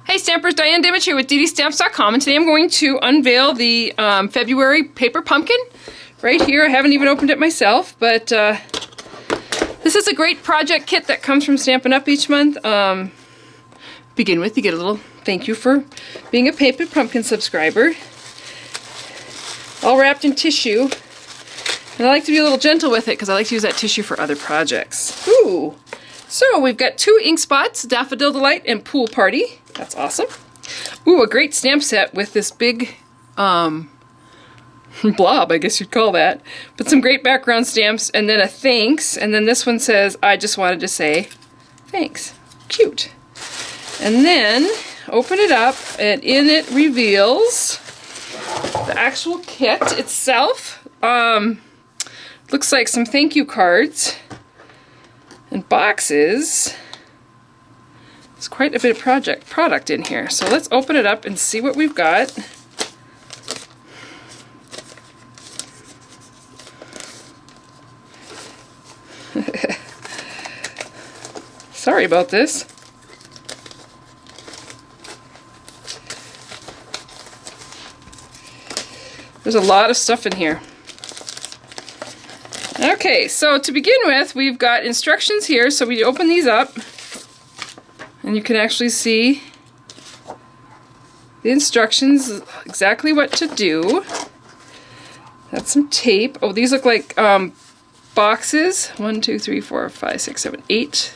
Hey Stampers, Diane Dimich here with ddstamps.com, and today I'm going to unveil the February paper pumpkin right here. I haven't even opened it myself, but this is a great project kit that comes from Stampin' Up! Each month. Begin with, you get a little thank you for being a paper pumpkin subscriber. All wrapped in tissue. And I like to be a little gentle with it because I like to use that tissue for other projects. Ooh! So we've got 2 ink spots, Daffodil Delight and Pool Party. That's awesome. Ooh, a great stamp set with this big blob, I guess you'd call that. But some great background stamps, and then a thanks, and then this one says, I just wanted to say thanks. Cute. And then open it up, and in it reveals the actual kit itself. Looks like some thank you cards and boxes. There's quite a bit of product in here. So let's open it up and see what we've got. Sorry about this. There's a lot of stuff in here. Okay, so to begin with, we've got instructions here. So we open these up, and you can actually see the instructions, exactly what to do. That's some tape. Oh, these look like boxes. 1, 2, 3, 4, 5, 6, 7, 8.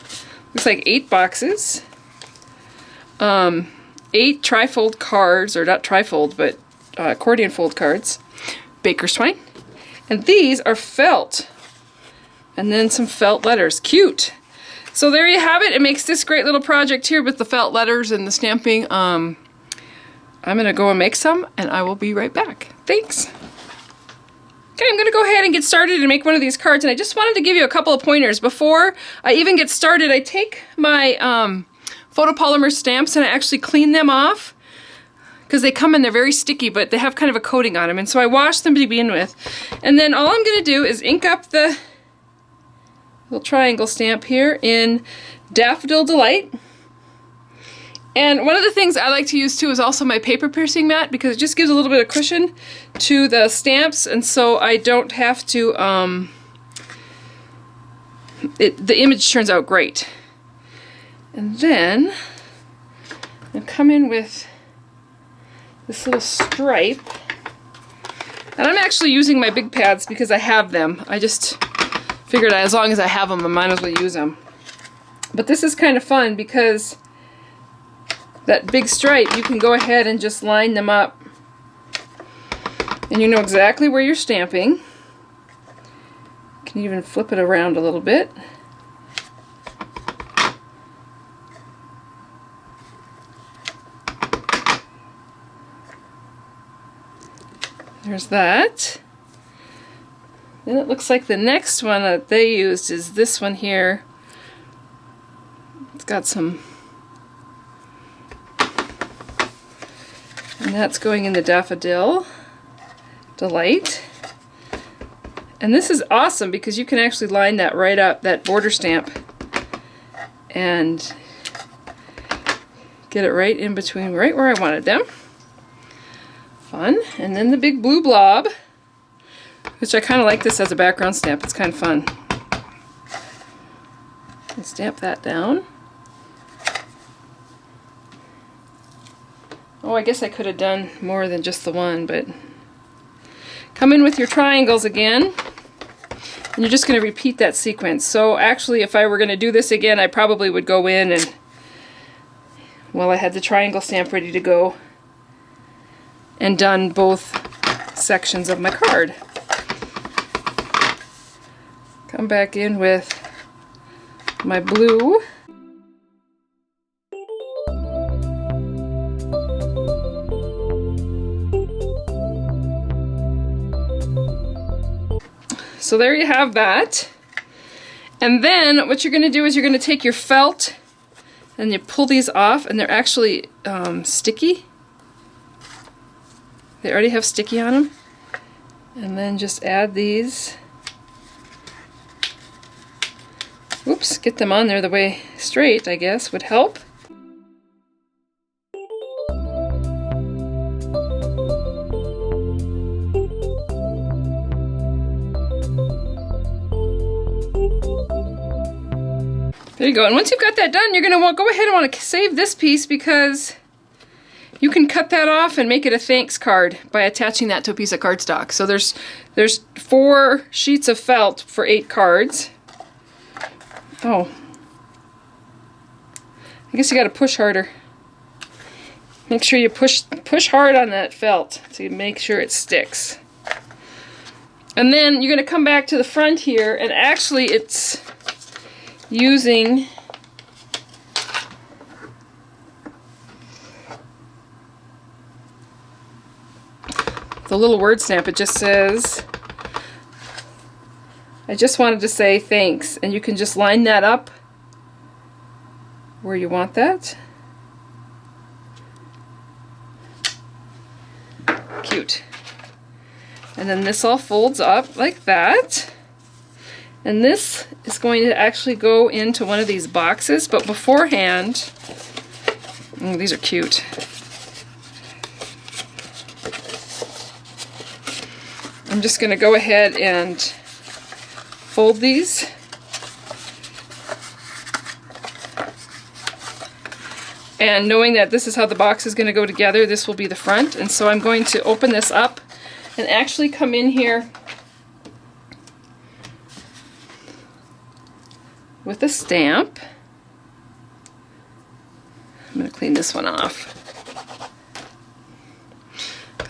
Looks like 8 boxes. 8 trifold cards, or not trifold, but accordion fold cards. Baker's twine. And these are felt. And then some felt letters. Cute! So there you have it. It makes this great little project here with the felt letters and the stamping. I'm going to go and make some, and I will be right back. Thanks! Okay, I'm going to go ahead and get started and make one of these cards, and I just wanted to give you a couple of pointers. Before I even get started, I take my photopolymer stamps and I actually clean them off, because they come in, they're very sticky, but they have kind of a coating on them, and so I wash them to begin with. And then all I'm going to do is ink up the little triangle stamp here in Daffodil Delight. And one of the things I like to use too is also my paper piercing mat, because it just gives a little bit of cushion to the stamps, and so I don't have to, the image turns out great. And then I'll come in with this little stripe. And I'm actually using my big pads because I have them. I just figured as long as I have them, I might as well use them. But this is kind of fun because that big stripe, you can go ahead and just line them up. And you know exactly where you're stamping. You can even flip it around a little bit. There's that. Then it looks like the next one that they used is this one here. It's got some, and that's going in the Daffodil Delight. And this is awesome because you can actually line that right up, that border stamp, and get it right in between, right where I wanted them. Fun. And then the big blue blob, which I kind of like this as a background stamp. It's kind of fun. And stamp that down. Oh, I guess I could have done more than just the one, but come in with your triangles again, and you're just going to repeat that sequence. So actually, if I were going to do this again, I probably would go in and, well, I had the triangle stamp ready to go and done both sections of my card. Come back in with my blue. So there you have that. And then what you're going to do is you're going to take your felt and you pull these off, and they're actually sticky. They already have sticky on them. And then just add these. Oops, get them on there the way straight, I guess, would help. There you go. And once you've got that done, you're going to go ahead and want to save this piece because you can cut that off and make it a thanks card by attaching that to a piece of cardstock. So there's 4 sheets of felt for 8 cards. Oh. I guess you got to push harder. Make sure you push hard on that felt to make sure it sticks. And then you're going to come back to the front here, and actually it's using the little word stamp. It just says, I just wanted to say thanks, and you can just line that up where you want that. Cute. And then this all folds up like that. And this is going to actually go into one of these boxes, but beforehand, these are cute. I'm just going to go ahead and fold these. And knowing that this is how the box is going to go together, this will be the front. And so I'm going to open this up and actually come in here with a stamp. I'm going to clean this one off.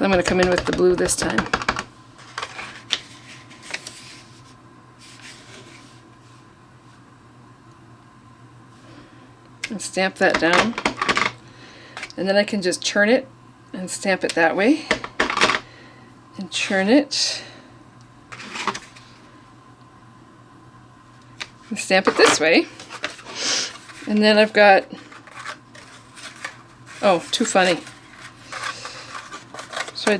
I'm going to come in with the blue this time. And stamp that down. And then I can just churn it and stamp it that way. And churn it. And stamp it this way. And then I've got, oh, too funny. So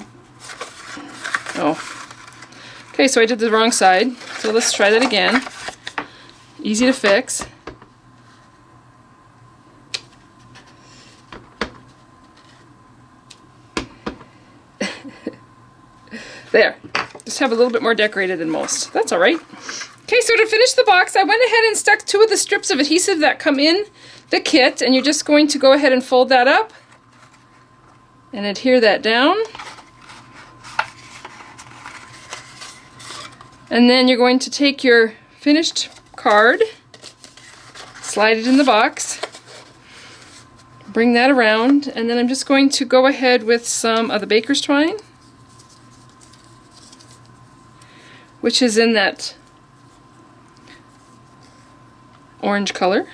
okay, so I did the wrong side. So let's try that again. Easy to fix. There. Just have a little bit more decorated than most. That's alright. Okay, so to finish the box, I went ahead and stuck 2 of the strips of adhesive that come in the kit, and you're just going to go ahead and fold that up and adhere that down. And then you're going to take your finished card, slide it in the box, bring that around, and then I'm just going to go ahead with some of the baker's twine, which is in that orange color.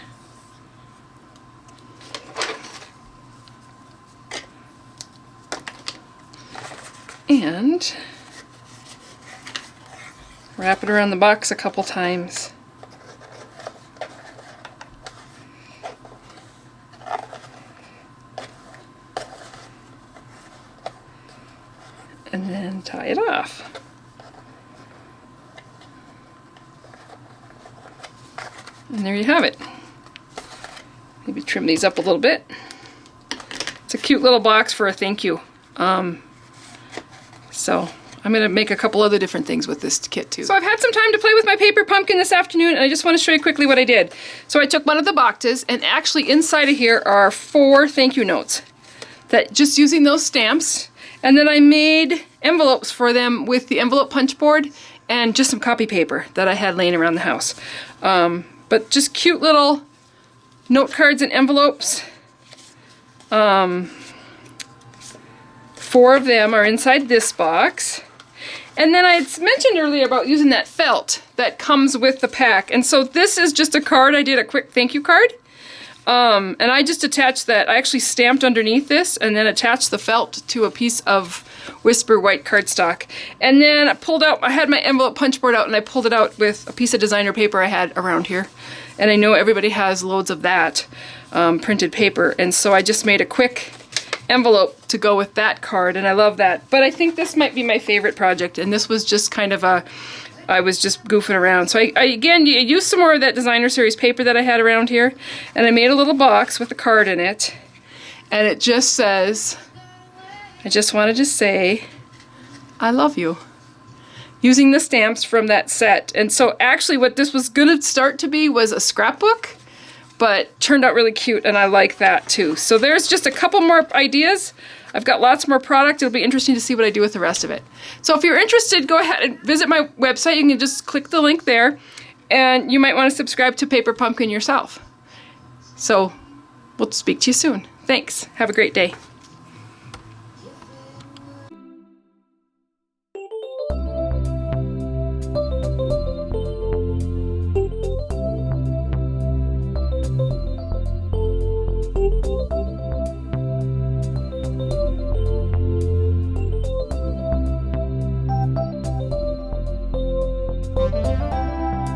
And wrap it around the box a couple times. And then tie it off. And there you have it. Maybe trim these up a little bit. It's a cute little box for a thank you. So I'm going to make a couple other different things with this kit too. So I've had some time to play with my paper pumpkin this afternoon, and I just want to show you quickly what I did. So I took one of the boxes, and actually inside of here are 4 thank you notes. That just using those stamps, and then I made envelopes for them with the envelope punch board and just some copy paper that I had laying around the house. But just cute little note cards and envelopes. 4 of them are inside this box. And then I had mentioned earlier about using that felt that comes with the pack. And so this is just a card. I did a quick thank you card. And I just attached that. I actually stamped underneath this and then attached the felt to a piece of Whisper white cardstock. And then I pulled out, I had my envelope punch board out, and I pulled it out with a piece of designer paper I had around here. And I know everybody has loads of that printed paper. And so I just made a quick envelope to go with that card, and I love that. But I think this might be my favorite project, and this was just kind of a, I was just goofing around. So I again used some more of that designer series paper that I had around here, and I made a little box with a card in it, and it just says, I just wanted to say, I love you. Using the stamps from that set. And so actually what this was going to start to be was a scrapbook, but turned out really cute, and I like that too. So there's just a couple more ideas. I've got lots more product. It'll be interesting to see what I do with the rest of it. So if you're interested, go ahead and visit my website. You can just click the link there, and you might want to subscribe to Paper Pumpkin yourself. So we'll speak to you soon. Thanks. Have a great day.